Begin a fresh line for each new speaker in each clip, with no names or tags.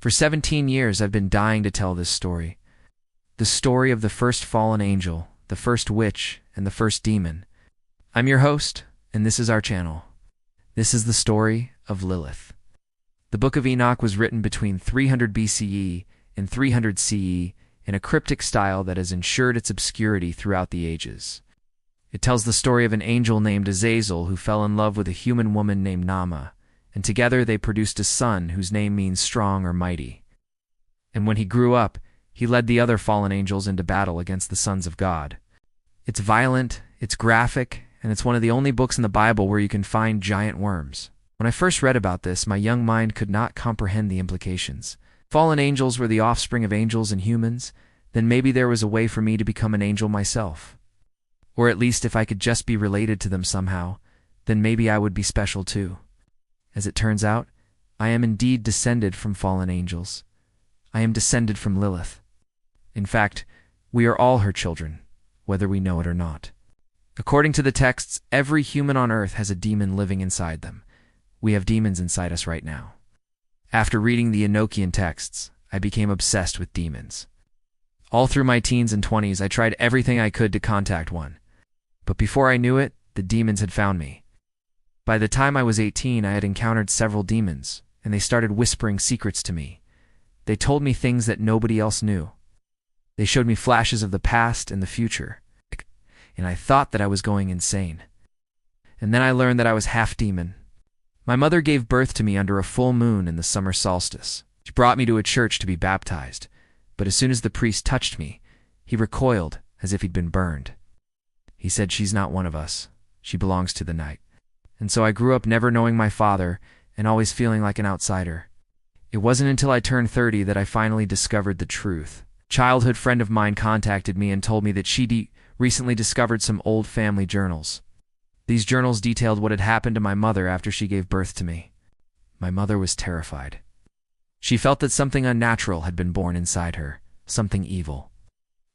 For 17 years, I've been dying to tell this story. The story of the first fallen angel, the first witch, and the first demon. I'm your host, and this is our channel. This is the story of Lilith. The Book of Enoch was written between 300 BCE and 300 CE in a cryptic style that has ensured its obscurity throughout the ages. It tells the story of an angel named Azazel who fell in love with a human woman named Nama, and together they produced a son whose name means strong or mighty. And when he grew up, he led the other fallen angels into battle against the sons of God. It's violent, it's graphic, and it's one of the only books in the Bible where you can find giant worms. When I first read about this, my young mind could not comprehend the implications. Fallen angels were the offspring of angels and humans, then maybe there was a way for me to become an angel myself. Or at least if I could just be related to them somehow, then maybe I would be special too. As it turns out, I am indeed descended from fallen angels. I am descended from Lilith. In fact, we are all her children, whether we know it or not. According to the texts, every human on earth has a demon living inside them. We have demons inside us right now. After reading the Enochian texts, I became obsessed with demons. All through my teens and 20s, I tried everything I could to contact one. But before I knew it, the demons had found me. By the time I was 18, I had encountered several demons, and they started whispering secrets to me. They told me things that nobody else knew. They showed me flashes of the past and the future, and I thought that I was going insane. And then I learned that I was half demon. My mother gave birth to me under a full moon in the summer solstice. She brought me to a church to be baptized, but as soon as the priest touched me, he recoiled as if he'd been burned. He said, "She's not one of us. She belongs to the night." And so I grew up never knowing my father and always feeling like an outsider. It wasn't until I turned 30 that I finally discovered the truth. A childhood friend of mine contacted me and told me that she recently discovered some old family journals. These journals detailed what had happened to my mother after she gave birth to me. My mother was terrified. She felt that something unnatural had been born inside her, something evil.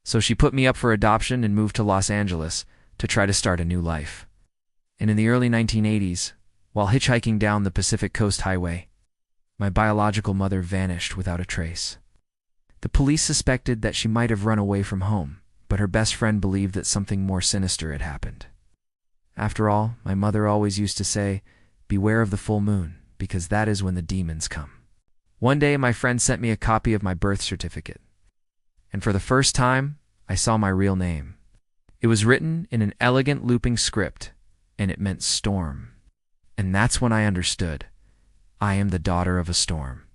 So she put me up for adoption and moved to Los Angeles to try to start a new life. And in the early 1980s, while hitchhiking down the Pacific Coast Highway, my biological mother vanished without a trace. The police suspected that she might have run away from home, but her best friend believed that something more sinister had happened. After all, my mother always used to say, "Beware of the full moon, because that is when the demons come." One day, my friend sent me a copy of my birth certificate. And for the first time, I saw my real name. It was written in an elegant looping script, and it meant storm. And that's when I understood. I am the daughter of a storm.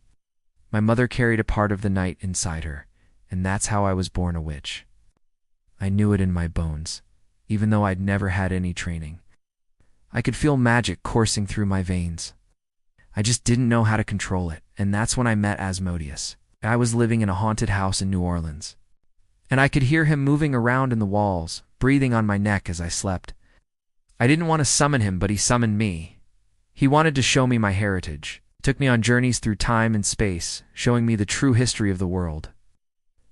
My mother carried a part of the night inside her, and that's how I was born a witch. I knew it in my bones, even though I'd never had any training. I could feel magic coursing through my veins. I just didn't know how to control it, and that's when I met Asmodeus. I was living in a haunted house in New Orleans, and I could hear him moving around in the walls, breathing on my neck as I slept. I didn't want to summon him, but he summoned me. He wanted to show me my heritage, took me on journeys through time and space, showing me the true history of the world.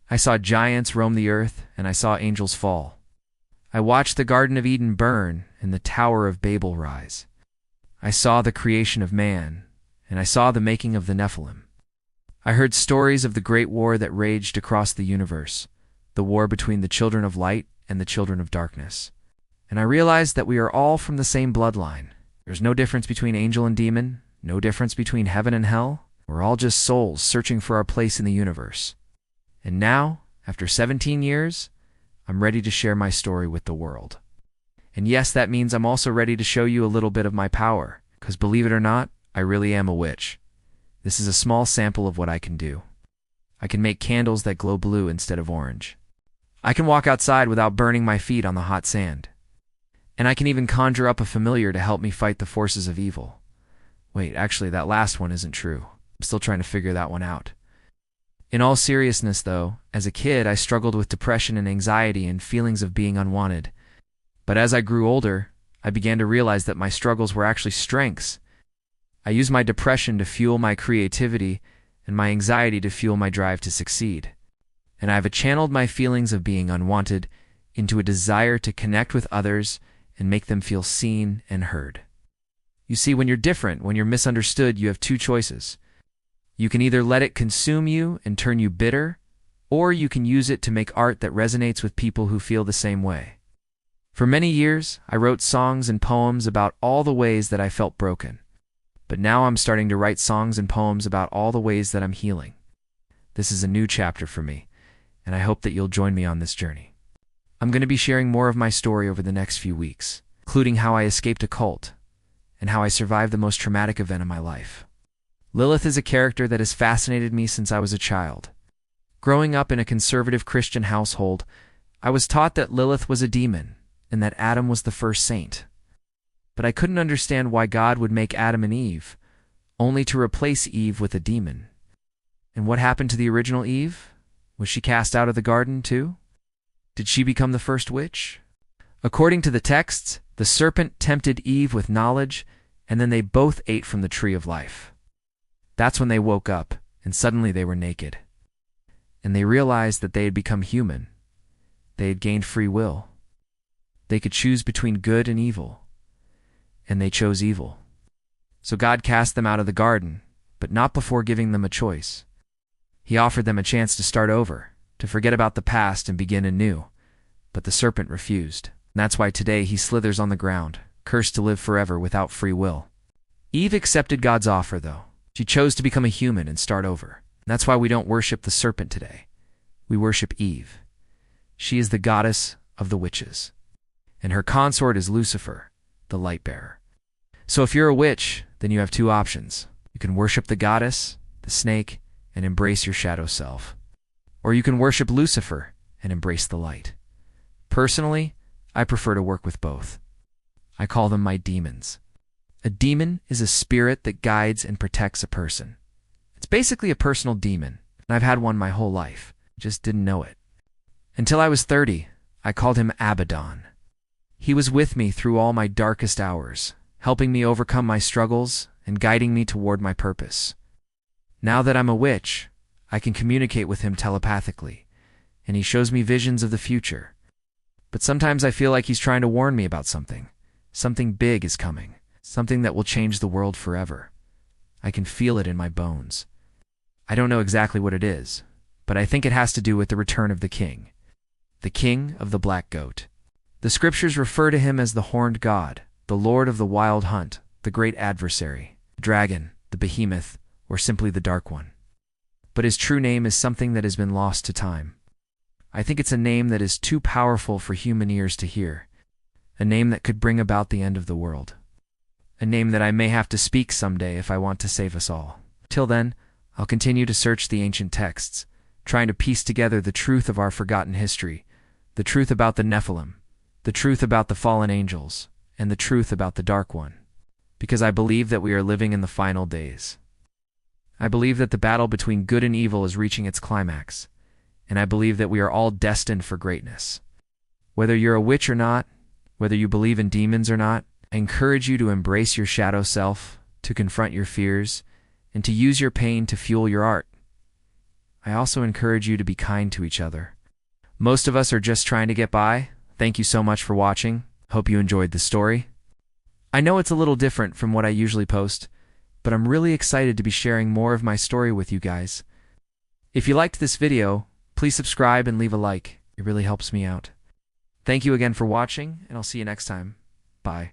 I saw giants roam the earth, and I saw angels fall. I watched the Garden of Eden burn and the Tower of Babel rise. I saw the creation of man, and I saw the making of the Nephilim. I heard stories of the great war that raged across the universe, the war between the children of light and the children of darkness. And I realized that we are all from the same bloodline. There's no difference between angel and demon, no difference between heaven and hell. We're all just souls searching for our place in the universe. And now, after 17 years, I'm ready to share my story with the world. And yes, that means I'm also ready to show you a little bit of my power, because believe it or not, I really am a witch. This is a small sample of what I can do. I can make candles that glow blue instead of orange. I can walk outside without burning my feet on the hot sand. And I can even conjure up a familiar to help me fight the forces of evil. Wait, actually, that last one isn't true. I'm still trying to figure that one out. In all seriousness, though, as a kid, I struggled with depression and anxiety and feelings of being unwanted. But as I grew older, I began to realize that my struggles were actually strengths. I used my depression to fuel my creativity and my anxiety to fuel my drive to succeed. And I've channeled my feelings of being unwanted into a desire to connect with others and make them feel seen and heard. You see, when you're different, when you're misunderstood, you have two choices. You can either let it consume you and turn you bitter, or you can use it to make art that resonates with people who feel the same way. For many years, I wrote songs and poems about all the ways that I felt broken. But now I'm starting to write songs and poems about all the ways that I'm healing. This is a new chapter for me, and I hope that you'll join me on this journey. I'm going to be sharing more of my story over the next few weeks, including how I escaped a cult and how I survived the most traumatic event of my life. Lilith is a character that has fascinated me since I was a child. Growing up in a conservative Christian household, I was taught that Lilith was a demon and that Adam was the first saint. But I couldn't understand why God would make Adam and Eve, only to replace Eve with a demon. And what happened to the original Eve? Was she cast out of the garden too? Did she become the first witch? According to the texts, the serpent tempted Eve with knowledge, and then they both ate from the tree of life. That's when they woke up, and suddenly they were naked. And they realized that they had become human. They had gained free will. They could choose between good and evil. And they chose evil. So God cast them out of the garden, but not before giving them a choice. He offered them a chance to start over, to forget about the past and begin anew. But the serpent refused. And that's why today he slithers on the ground, cursed to live forever without free will. Eve accepted God's offer, though. She chose to become a human and start over. And that's why we don't worship the serpent today. We worship Eve. She is the goddess of the witches. And her consort is Lucifer, the light bearer. So if you're a witch, then you have two options. You can worship the goddess, the snake, and embrace your shadow self. Or you can worship Lucifer and embrace the light. Personally, I prefer to work with both. I call them my demons. A demon is a spirit that guides and protects a person. It's basically a personal demon, and I've had one my whole life. Just didn't know it. Until I was 30, I called him Abaddon. He was with me through all my darkest hours, helping me overcome my struggles and guiding me toward my purpose. Now that I'm a witch, I can communicate with him telepathically, and he shows me visions of the future. But sometimes I feel like he's trying to warn me about something. Something big is coming, something that will change the world forever. I can feel it in my bones. I don't know exactly what it is, but I think it has to do with the return of the king of the black goat. The scriptures refer to him as the horned god, the lord of the wild hunt, the great adversary, the dragon, the behemoth, or simply the dark one. But his true name is something that has been lost to time. I think it's a name that is too powerful for human ears to hear, a name that could bring about the end of the world, a name that I may have to speak someday if I want to save us all. Till then, I'll continue to search the ancient texts, trying to piece together the truth of our forgotten history, the truth about the Nephilim, the truth about the fallen angels, and the truth about the Dark One, because I believe that we are living in the final days. I believe that the battle between good and evil is reaching its climax, and I believe that we are all destined for greatness. Whether you're a witch or not, whether you believe in demons or not, I encourage you to embrace your shadow self, to confront your fears, and to use your pain to fuel your art. I also encourage you to be kind to each other. Most of us are just trying to get by. Thank you so much for watching. Hope you enjoyed the story. I know it's a little different from what I usually post, but I'm really excited to be sharing more of my story with you guys. If you liked this video, please subscribe and leave a like. It really helps me out. Thank you again for watching, and I'll see you next time. Bye.